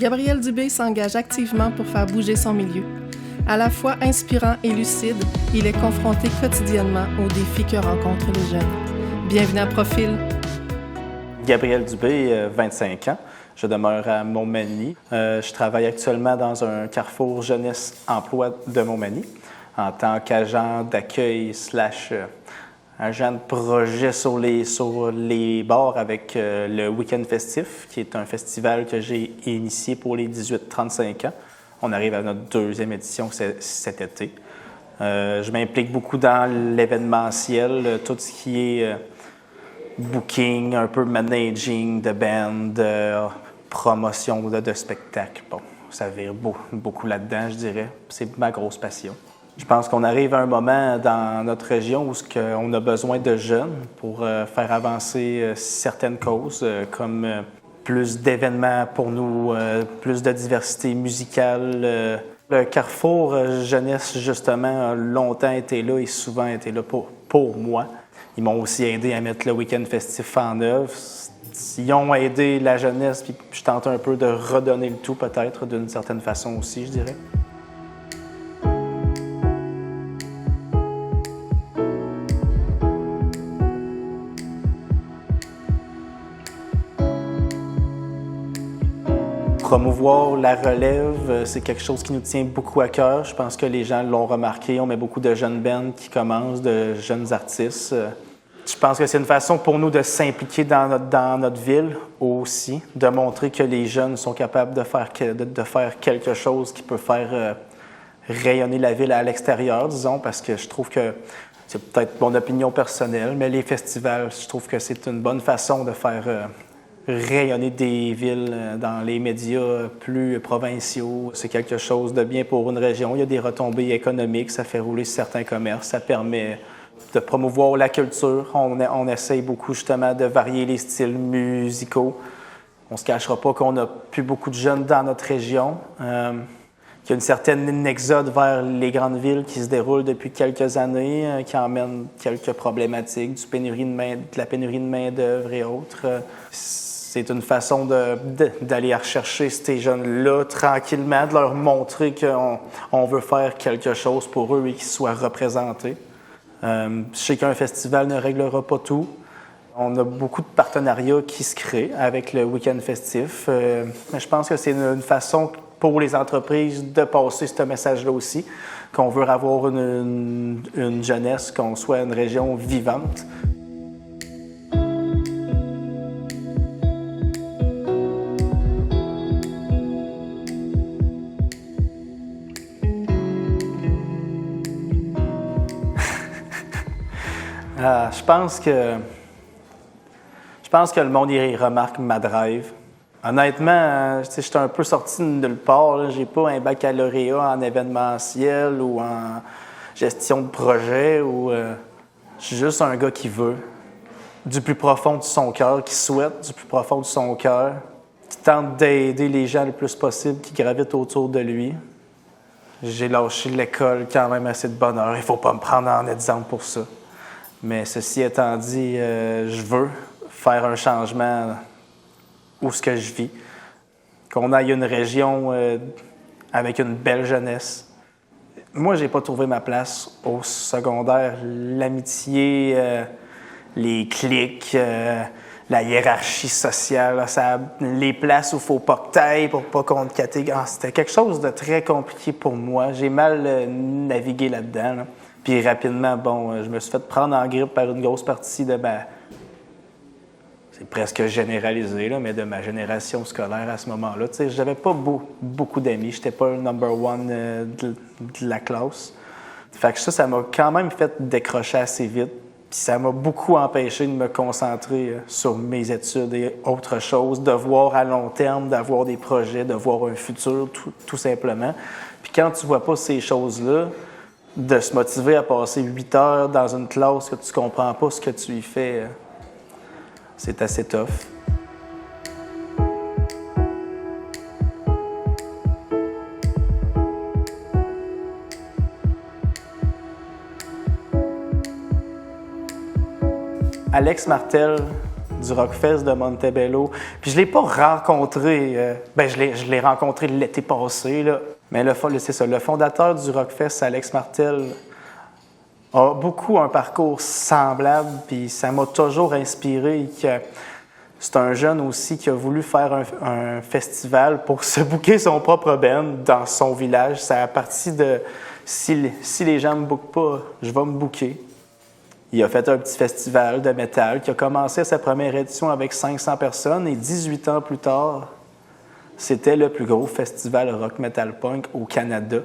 Gabriel Dubé s'engage activement pour faire bouger son milieu. À la fois inspirant et lucide, il est confronté quotidiennement aux défis que rencontrent les jeunes. Bienvenue à Profil. Gabriel Dubé, 25 ans. Je demeure à Montmagny. Je travaille actuellement dans un carrefour jeunesse-emploi de Montmagny en tant qu'agent d'accueil / agent de projet sur les bars avec le Week-end festif, qui est un festival que j'ai initié pour les 18-35 ans. On arrive à notre deuxième édition cet été. Je m'implique beaucoup dans l'événementiel, tout ce qui est booking, un peu managing de band, promotion de spectacle. Bon, ça vire beaucoup là-dedans, je dirais. C'est ma grosse passion. Je pense qu'on arrive à un moment dans notre région où on a besoin de jeunes pour faire avancer certaines causes, comme plus d'événements pour nous, plus de diversité musicale. Le Carrefour Jeunesse, justement, a longtemps été là et souvent été là pour moi. Ils m'ont aussi aidé à mettre le Week-end festif en œuvre. Ils ont aidé la jeunesse, puis je tente un peu de redonner le tout, peut-être, d'une certaine façon aussi, je dirais. Promouvoir la relève, c'est quelque chose qui nous tient beaucoup à cœur. Je pense que les gens l'ont remarqué. On met beaucoup de jeunes bands qui commencent, de jeunes artistes. Je pense que c'est une façon pour nous de s'impliquer dans notre ville aussi, de montrer que les jeunes sont capables de faire quelque chose qui peut faire rayonner la ville à l'extérieur, disons, parce que je trouve que, c'est peut-être mon opinion personnelle, mais les festivals, je trouve que c'est une bonne façon de faire rayonner des villes dans les médias plus provinciaux. C'est quelque chose de bien pour une région. Il y a des retombées économiques, ça fait rouler certains commerces, ça permet de promouvoir la culture. On essaye beaucoup justement de varier les styles musicaux. On ne se cachera pas qu'on n'a plus beaucoup de jeunes dans notre région. Il y a une certaine exode vers les grandes villes qui se déroule depuis quelques années, qui emmène quelques problématiques, de la pénurie de main-d'œuvre et autres. C'est une façon d'aller rechercher ces jeunes-là tranquillement, de leur montrer qu'on veut faire quelque chose pour eux et qu'ils soient représentés. Je sais qu'un festival ne réglera pas tout. On a beaucoup de partenariats qui se créent avec le Week-end festif. Mais je pense que c'est une façon pour les entreprises de passer ce message-là aussi, qu'on veut avoir une jeunesse, qu'on soit une région vivante. Je pense que le monde y remarque ma drive. Honnêtement, je suis un peu sorti de nulle part. Je n'ai pas un baccalauréat en événementiel ou en gestion de projet. Je suis juste un gars qui veut, du plus profond de son cœur, qui souhaite du plus profond de son cœur, qui tente d'aider les gens le plus possible, qui gravitent autour de lui. J'ai lâché l'école quand même assez de bonne heure. Il ne faut pas me prendre en exemple pour ça. Mais ceci étant dit, je veux faire un changement où ce que je vis. Qu'on aille une région avec une belle jeunesse. Moi, j'ai pas trouvé ma place au secondaire. L'amitié, les cliques, la hiérarchie sociale, les places où il faut pas que t'ailles pour pas qu'on te catégorise. C'était quelque chose de très compliqué pour moi. J'ai mal navigué là-dedans. Là. Puis rapidement, je me suis fait prendre en grippe par une grosse partie de c'est presque généralisé, là, mais de ma génération scolaire à ce moment-là. Tu sais, j'avais pas beaucoup d'amis. J'étais pas le number one de la classe. Fait que ça m'a quand même fait décrocher assez vite. Puis ça m'a beaucoup empêché de me concentrer sur mes études et autre chose, de voir à long terme, d'avoir des projets, de voir un futur, tout simplement. Puis quand tu vois pas ces choses-là, de se motiver à passer 8 heures dans une classe que tu comprends pas ce que tu y fais, c'est assez tough. Alex Martel du Rockfest de Montebello. Puis je ne l'ai pas rencontré, je l'ai rencontré l'été passé, là. Mais c'est ça, le fondateur du Rockfest, Alex Martel, a beaucoup un parcours semblable, puis ça m'a toujours inspiré. C'est un jeune aussi qui a voulu faire un festival pour se booker son propre band dans son village. Ça a parti de si les gens ne me bookent pas, je vais me booker. Il a fait un petit festival de métal qui a commencé sa première édition avec 500 personnes et 18 ans plus tard, c'était le plus gros festival rock metal punk au Canada.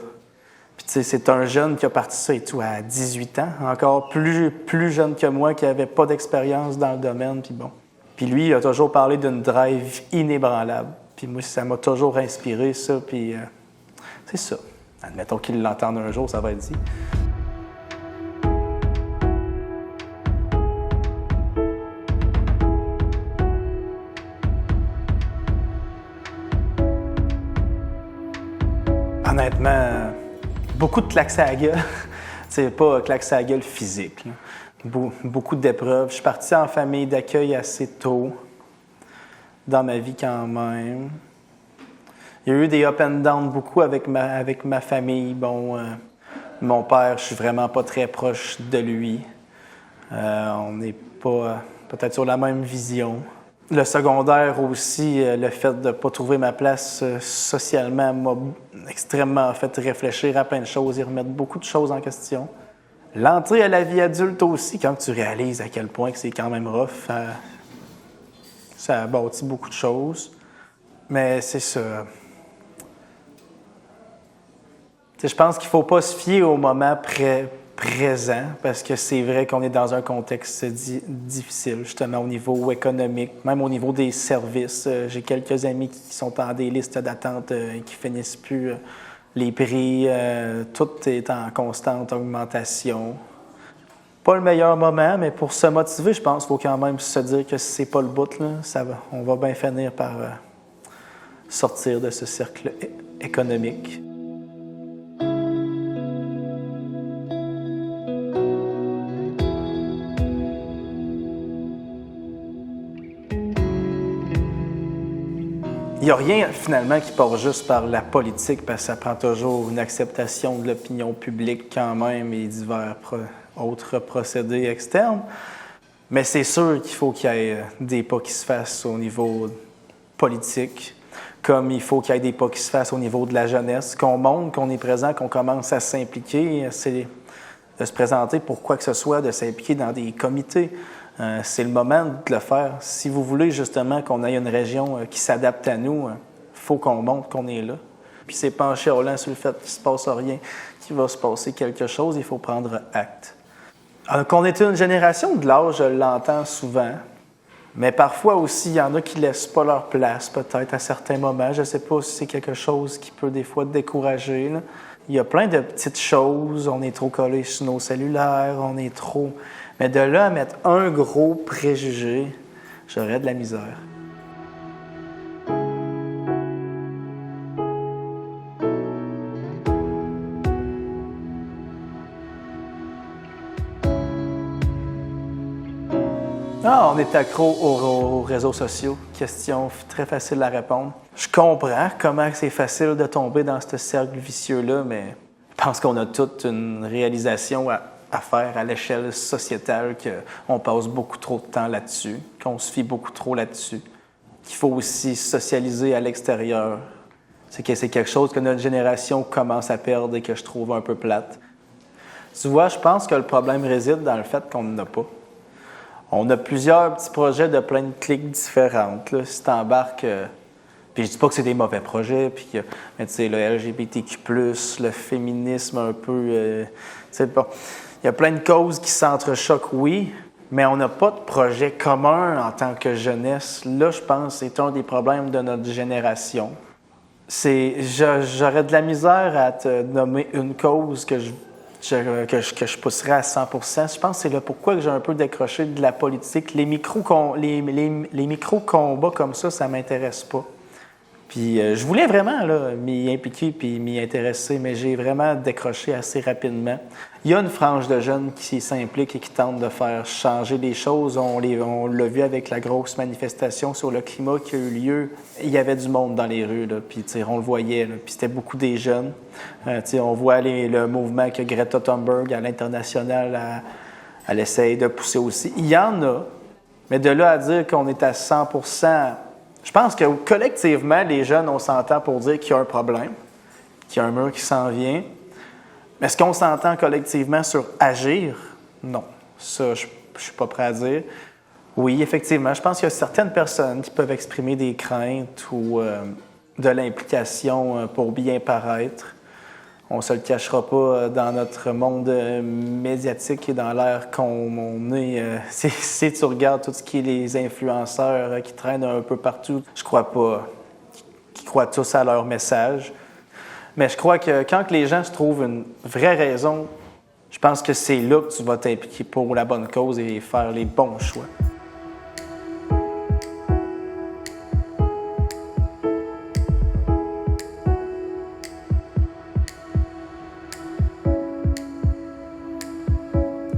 Puis tu sais, c'est un jeune qui a parti ça et tout à 18 ans, encore plus jeune que moi, qui n'avait pas d'expérience dans le domaine, puis bon. Puis lui, il a toujours parlé d'une drive inébranlable. Puis moi, ça m'a toujours inspiré, ça, puis c'est ça. Admettons qu'il l'entende un jour, ça va être dit. Honnêtement, beaucoup de claques à la gueule. C'est pas claques à la gueule physique, là. Beaucoup d'épreuves. Je suis parti en famille d'accueil assez tôt dans ma vie quand même. Il y a eu des up and down beaucoup avec ma famille. Bon, mon père, je suis vraiment pas très proche de lui. On n'est pas peut-être sur la même vision. Le secondaire aussi, le fait de ne pas trouver ma place socialement m'a extrêmement fait réfléchir à plein de choses et remettre beaucoup de choses en question. L'entrée à la vie adulte aussi, quand tu réalises à quel point que c'est quand même rough, ça a bâti beaucoup de choses. Mais c'est ça. Je pense qu'il ne faut pas se fier au moment présent, parce que c'est vrai qu'on est dans un contexte difficile, justement au niveau économique, même au niveau des services. J'ai quelques amis qui sont dans des listes d'attente et qui finissent plus. Les prix, tout est en constante augmentation. Pas le meilleur moment, mais pour se motiver, je pense qu'il faut quand même se dire que c'est pas le bout, là, on va bien finir par sortir de ce cercle économique. Il n'y a rien, finalement, qui part juste par la politique, parce que ça prend toujours une acceptation de l'opinion publique quand même et divers autres procédés externes. Mais c'est sûr qu'il faut qu'il y ait des pas qui se fassent au niveau politique, comme il faut qu'il y ait des pas qui se fassent au niveau de la jeunesse, qu'on montre, qu'on est présent, qu'on commence à s'impliquer, c'est de se présenter pour quoi que ce soit, de s'impliquer dans des comités. C'est le moment de le faire. Si vous voulez justement qu'on ait une région qui s'adapte à nous, il faut qu'on montre qu'on est là. Puis c'est pas en chialant sur le fait qu'il ne se passe rien, qu'il va se passer quelque chose, il faut prendre acte. Qu'on est une génération de l'âge, je l'entends souvent, mais parfois aussi, il y en a qui ne laissent pas leur place, peut-être à certains moments. Je ne sais pas si c'est quelque chose qui peut des fois décourager, là. Il y a plein de petites choses, on est trop collés sur nos cellulaires, on est trop... Mais de là à mettre un gros préjugé, j'aurais de la misère. Ah, on est accro aux réseaux sociaux. Question très facile à répondre. Je comprends comment c'est facile de tomber dans ce cercle vicieux-là, mais je pense qu'on a toute une réalisation à faire à l'échelle sociétale, qu'on passe beaucoup trop de temps là-dessus, qu'on se fie beaucoup trop là-dessus, qu'il faut aussi socialiser à l'extérieur. C'est quelque chose que notre génération commence à perdre et que je trouve un peu plate. Tu vois, je pense que le problème réside dans le fait qu'on n'en a pas. On a plusieurs petits projets de plein de cliques différentes. Là. Si tu embarques... puis je dis pas que c'est des mauvais projets, puis mais tu sais, le LGBTQ+, le féminisme un peu... il y a plein de causes qui s'entrechoquent, oui, mais on n'a pas de projet commun en tant que jeunesse. Là, je pense que c'est un des problèmes de notre génération. J'aurais de la misère à te nommer une cause que je pousserais à 100%. Je pense que c'est là pourquoi que j'ai un peu décroché de la politique. Les micro-combats comme ça m'intéresse pas. Puis je voulais vraiment là, m'y impliquer puis m'y intéresser, mais j'ai vraiment décroché assez rapidement. Il y a une frange de jeunes qui s'impliquent et qui tentent de faire changer les choses. On l'a vu avec la grosse manifestation sur le climat qui a eu lieu. Il y avait du monde dans les rues, là, puis on le voyait, là, puis c'était beaucoup des jeunes. On voit le mouvement que Greta Thunberg à l'international, elle essaye de pousser aussi. Il y en a, mais de là à dire qu'on est à 100%... Je pense que collectivement, les jeunes, on s'entend pour dire qu'il y a un problème, qu'il y a un mur qui s'en vient. Mais est-ce qu'on s'entend collectivement sur agir? Non. Ça, je ne suis pas prêt à dire. Oui, effectivement, je pense qu'il y a certaines personnes qui peuvent exprimer des craintes ou de l'implication pour bien paraître. On ne se le cachera pas dans notre monde médiatique et dans l'ère qu'on est. Si tu regardes tout ce qui est les influenceurs qui traînent un peu partout, je crois pas qu'ils croient tous à leur message. Mais je crois que quand les gens se trouvent une vraie raison, je pense que c'est là que tu vas t'impliquer pour la bonne cause et faire les bons choix.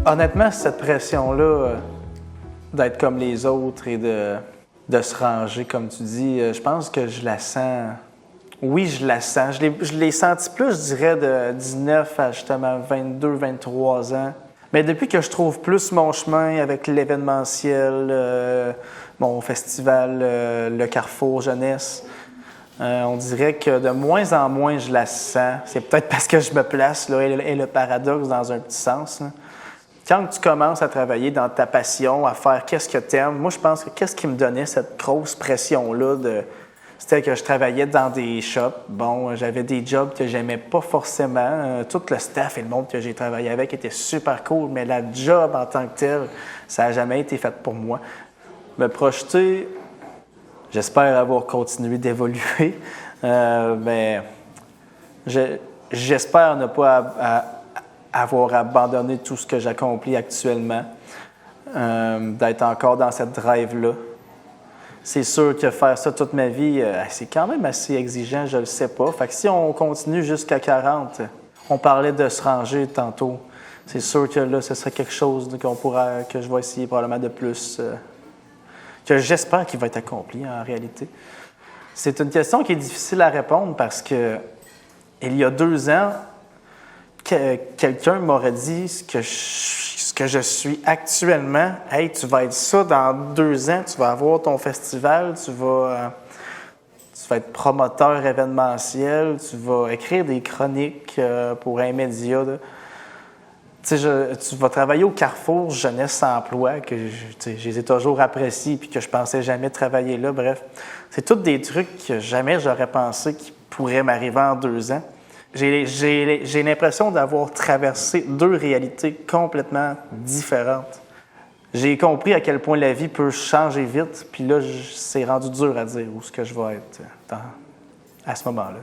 Honnêtement, cette pression-là, d'être comme les autres et de se ranger, comme tu dis, je pense que je la sens. Oui, je la sens. Je l'ai senti plus, je dirais, de 19 à justement 22, 23 ans. Mais depuis que je trouve plus mon chemin avec l'événementiel, mon festival, le Carrefour Jeunesse, on dirait que de moins en moins je la sens. C'est peut-être parce que je me place, là, et le paradoxe dans un petit sens, là. Quand tu commences à travailler dans ta passion, à faire qu'est-ce que tu aimes, moi, je pense que qu'est-ce qui me donnait cette grosse pression-là, c'était que je travaillais dans des shops. Bon, j'avais des jobs que j'aimais pas forcément. Tout le staff et le monde que j'ai travaillé avec était super cool, mais la job en tant que telle, ça n'a jamais été fait pour moi. Me projeter, j'espère avoir continué d'évoluer, mais j'espère ne pas avoir abandonné tout ce que j'accomplis actuellement, d'être encore dans cette drive-là. C'est sûr que faire ça toute ma vie, c'est quand même assez exigeant, je le sais pas. Fait que si on continue jusqu'à 40, on parlait de se ranger tantôt, c'est sûr que là, ce serait quelque chose que je vais essayer probablement de plus, que j'espère qu'il va être accompli en réalité. C'est une question qui est difficile à répondre parce que il y a 2 ans, quelqu'un m'aurait dit ce que je suis actuellement. « Hey, tu vas être ça dans 2 ans, tu vas avoir ton festival, tu vas être promoteur événementiel, tu vas écrire des chroniques pour un média. » Tu vas travailler au Carrefour Jeunesse Emploi, que je les ai toujours appréciés et que je pensais jamais travailler là. Bref, c'est tous des trucs que jamais j'aurais pensé qui pourraient m'arriver en 2 ans. J'ai l'impression d'avoir traversé 2 réalités complètement différentes. J'ai compris à quel point la vie peut changer vite, puis là, c'est rendu dur à dire où est-ce que je vais être à ce moment-là.